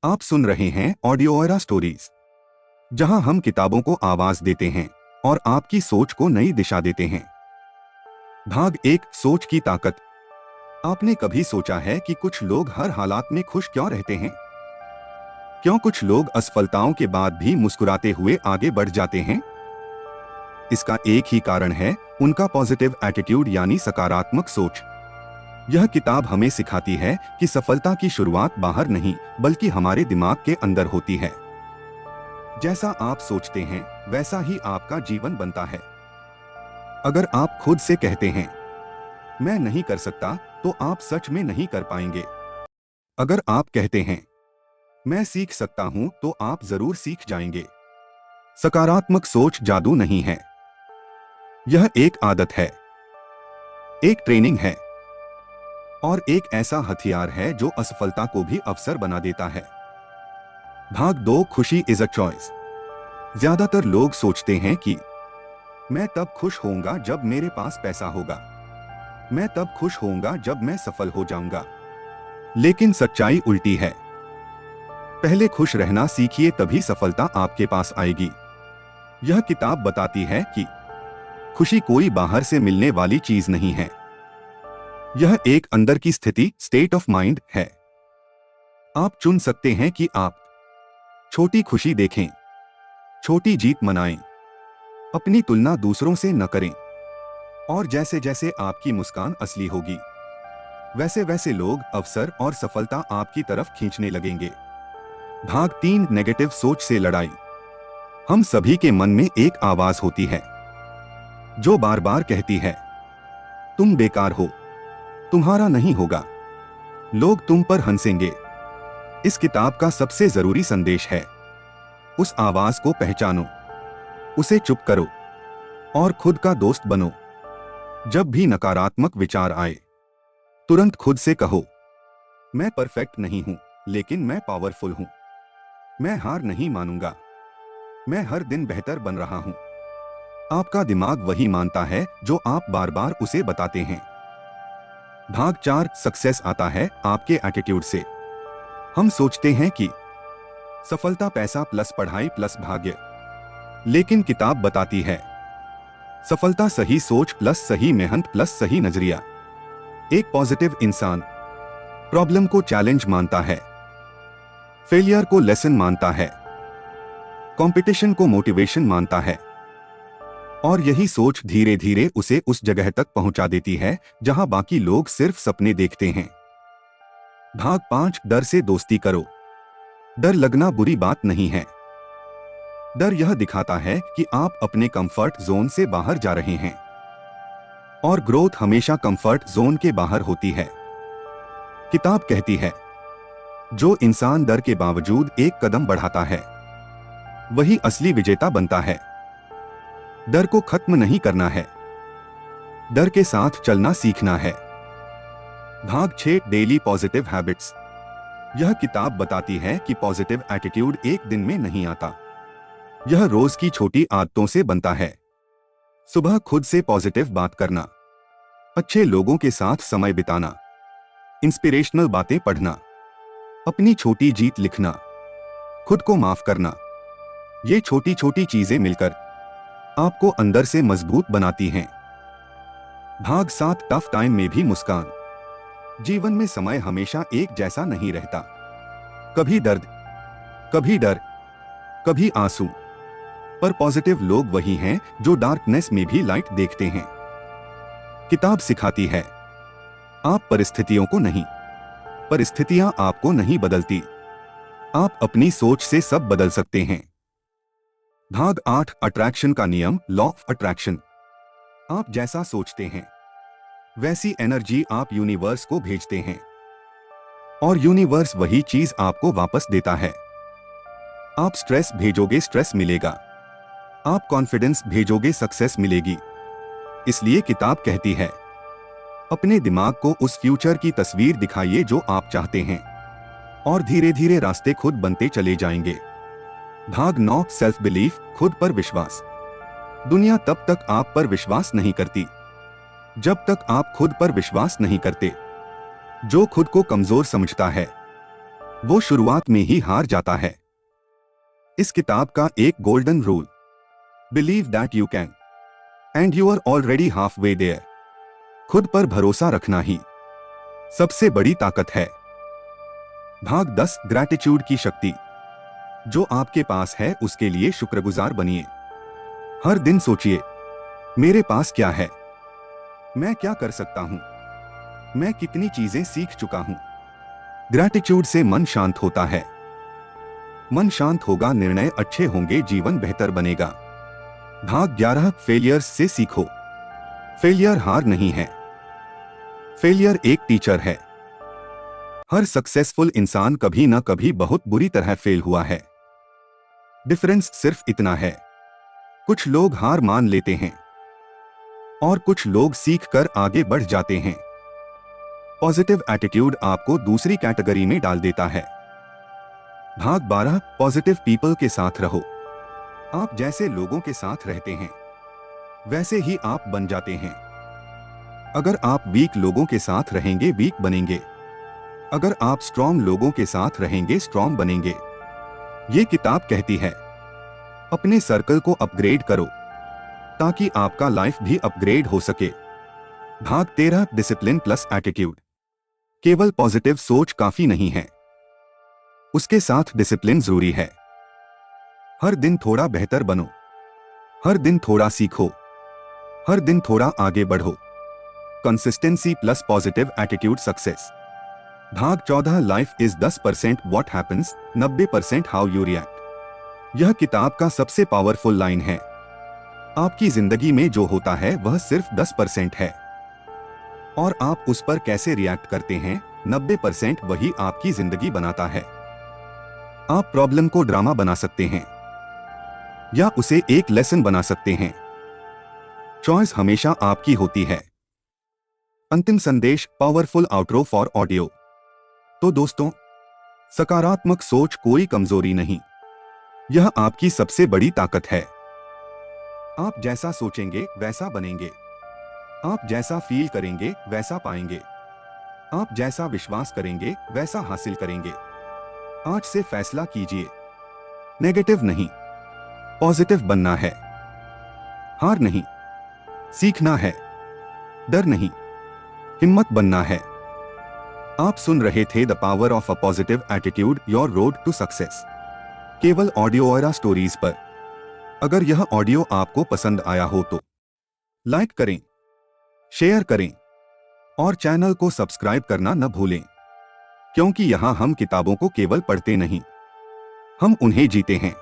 आप सुन रहे हैं ऑडियो एरा स्टोरीज, जहां हम किताबों को आवाज देते हैं और आपकी सोच को नई दिशा देते हैं। भाग 1, सोच की ताकत। आपने कभी सोचा है कि कुछ लोग हर हालात में खुश क्यों रहते हैं? क्यों कुछ लोग असफलताओं के बाद भी मुस्कुराते हुए आगे बढ़ जाते हैं? इसका एक ही कारण है, उनका पॉजिटिव एटीट्यूड यानी सकारात्मक सोच। यह किताब हमें सिखाती है कि सफलता की शुरुआत बाहर नहीं बल्कि हमारे दिमाग के अंदर होती है। जैसा आप सोचते हैं वैसा ही आपका जीवन बनता है। अगर आप खुद से कहते हैं मैं नहीं कर सकता, तो आप सच में नहीं कर पाएंगे। अगर आप कहते हैं मैं सीख सकता हूं, तो आप जरूर सीख जाएंगे। सकारात्मक सोच जादू नहीं है, यह एक आदत है, एक ट्रेनिंग है और एक ऐसा हथियार है जो असफलता को भी अवसर बना देता है। भाग 2, खुशी इज अ चॉइस। ज्यादातर लोग सोचते हैं कि मैं तब खुश होऊंगा जब मेरे पास पैसा होगा, मैं तब खुश होऊंगा जब मैं सफल हो जाऊंगा। लेकिन सच्चाई उल्टी है। पहले खुश रहना सीखिए, तभी सफलता आपके पास आएगी। यह किताब बताती है कि खुशी कोई बाहर से मिलने वाली चीज नहीं है, यह एक अंदर की स्थिति, स्टेट ऑफ माइंड है। आप चुन सकते हैं कि आप छोटी खुशी देखें, छोटी जीत मनाएं, अपनी तुलना दूसरों से न करें, और जैसे जैसे आपकी मुस्कान असली होगी, वैसे वैसे लोग, अवसर और सफलता आपकी तरफ खींचने लगेंगे। भाग 3, नेगेटिव सोच से लड़ाई। हम सभी के मन में एक आवाज होती है जो बार बार कहती है तुम बेकार हो, तुम्हारा नहीं होगा, लोग तुम पर हंसेंगे। इस किताब का सबसे जरूरी संदेश है, उस आवाज को पहचानो, उसे चुप करो और खुद का दोस्त बनो। जब भी नकारात्मक विचार आए, तुरंत खुद से कहो मैं परफेक्ट नहीं हूं, लेकिन मैं पावरफुल हूं। मैं हार नहीं मानूंगा, मैं हर दिन बेहतर बन रहा हूं। आपका दिमाग वही मानता है जो आप बार बार उसे बताते हैं। भाग 4, सक्सेस आता है आपके एटीट्यूड से। हम सोचते हैं कि सफलता पैसा प्लस पढ़ाई प्लस भाग्य, लेकिन किताब बताती है सफलता सही सोच प्लस सही मेहनत प्लस सही नजरिया। एक पॉजिटिव इंसान प्रॉब्लम को चैलेंज मानता है, फेलियर को लेसन मानता है, कंपटीशन को मोटिवेशन मानता है, और यही सोच धीरे धीरे उसे उस जगह तक पहुंचा देती है जहां बाकी लोग सिर्फ सपने देखते हैं। भाग 5, डर से दोस्ती करो। डर लगना बुरी बात नहीं है। डर यह दिखाता है कि आप अपने कंफर्ट जोन से बाहर जा रहे हैं, और ग्रोथ हमेशा कंफर्ट जोन के बाहर होती है। किताब कहती है जो इंसान डर के बावजूद एक कदम बढ़ाता है, वही असली विजेता बनता है। डर को खत्म नहीं करना है, डर के साथ चलना सीखना है। भाग 6, डेली पॉजिटिव हैबिट्स। यह किताब बताती है कि पॉजिटिव एटीट्यूड एक दिन में नहीं आता, यह रोज की छोटी आदतों से बनता है। सुबह खुद से पॉजिटिव बात करना, अच्छे लोगों के साथ समय बिताना, इंस्पिरेशनल बातें पढ़ना, अपनी छोटी जीत लिखना, खुद को माफ करना। ये छोटी छोटी चीजें मिलकर आपको अंदर से मजबूत बनाती हैं। भाग 7, टफ टाइम में भी मुस्कान। जीवन में समय हमेशा एक जैसा नहीं रहता, कभी दर्द, कभी डर, कभी आंसू, पर पॉजिटिव लोग वही हैं जो डार्कनेस में भी लाइट देखते हैं। किताब सिखाती है आप परिस्थितियों को नहीं, परिस्थितियां आपको नहीं बदलती। आप अपनी सोच से सब बदल सकते हैं। भाग 8, अट्रैक्शन का नियम, लॉ ऑफ अट्रैक्शन। आप जैसा सोचते हैं वैसी एनर्जी आप यूनिवर्स को भेजते हैं, और यूनिवर्स वही चीज आपको वापस देता है। आप स्ट्रेस भेजोगे, स्ट्रेस मिलेगा। आप कॉन्फिडेंस भेजोगे, सक्सेस मिलेगी। इसलिए किताब कहती है अपने दिमाग को उस फ्यूचर की तस्वीर दिखाइए जो आप चाहते हैं, और धीरे धीरे रास्ते खुद बनते चले जाएंगे। भाग 9, सेल्फ बिलीफ, खुद पर विश्वास। दुनिया तब तक आप पर विश्वास नहीं करती जब तक आप खुद पर विश्वास नहीं करते। जो खुद को कमजोर समझता है वो शुरुआत में ही हार जाता है। इस किताब का एक golden rule, believe that you can and you are already half way there. खुद पर भरोसा रखना ही सबसे बड़ी ताकत है। भाग 10, ग्रैटिट्यूड की शक्ति। जो आपके पास है उसके लिए शुक्रगुजार बनिए। हर दिन सोचिए, मेरे पास क्या है, मैं क्या कर सकता हूं, मैं कितनी चीजें सीख चुका हूं। ग्रैटिट्यूड से मन शांत होता है। मन शांत होगा, निर्णय अच्छे होंगे, जीवन बेहतर बनेगा। भाग 11, फेलियर्स से सीखो। फेलियर हार नहीं है, फेलियर एक टीचर है। हर सक्सेसफुल इंसान कभी ना कभी बहुत बुरी तरह फेल हुआ है। डिफरेंस सिर्फ इतना है, कुछ लोग हार मान लेते हैं और कुछ लोग सीखकर आगे बढ़ जाते हैं। पॉजिटिव एटीट्यूड आपको दूसरी कैटेगरी में डाल देता है। भाग 12, पॉजिटिव पीपल के साथ रहो। आप जैसे लोगों के साथ रहते हैं वैसे ही आप बन जाते हैं। अगर आप वीक लोगों के साथ रहेंगे, वीक बनेंगे। अगर आप स्ट्रॉन्ग लोगों के साथ रहेंगे, स्ट्रॉन्ग बनेंगे। ये किताब कहती है, अपने सर्कल को अपग्रेड करो ताकि आपका लाइफ भी अपग्रेड हो सके। भाग 13, डिसिप्लिन प्लस एटीट्यूड। केवल पॉजिटिव सोच काफी नहीं है, उसके साथ डिसिप्लिन जरूरी है। हर दिन थोड़ा बेहतर बनो, हर दिन थोड़ा सीखो, हर दिन थोड़ा आगे बढ़ो। Consistency plus positive attitude success. भाग 14, life is 10% what happens, 90% how you react. यह किताब का सबसे पावरफुल लाइन है। आपकी जिंदगी में जो होता है वह सिर्फ 10% है और आप उस पर कैसे रिएक्ट करते हैं, 90% वही आपकी जिंदगी बनाता है। आप प्रॉब्लम को ड्रामा बना सकते हैं या उसे एक लेसन बना सकते हैं। चॉइस हमेशा आपकी होती है। अंतिम संदेश, पावरफुल आउटरो फॉर ऑडियो। तो दोस्तों, सकारात्मक सोच कोई कमजोरी नहीं, यह आपकी सबसे बड़ी ताकत है। आप जैसा सोचेंगे वैसा बनेंगे, आप जैसा फील करेंगे वैसा पाएंगे, आप जैसा विश्वास करेंगे वैसा हासिल करेंगे। आज से फैसला कीजिए, नेगेटिव नहीं, पॉजिटिव बनना है। हार नहीं, सीखना है। डर नहीं, हिम्मत बनना है। आप सुन रहे थे the power of a positive attitude, your road to success, केवल ऑडियो एरा स्टोरीज पर। अगर यह ऑडियो आपको पसंद आया हो तो लाइक करें, शेयर करें और चैनल को सब्सक्राइब करना न भूलें, क्योंकि यहां हम किताबों को केवल पढ़ते नहीं, हम उन्हें जीते हैं।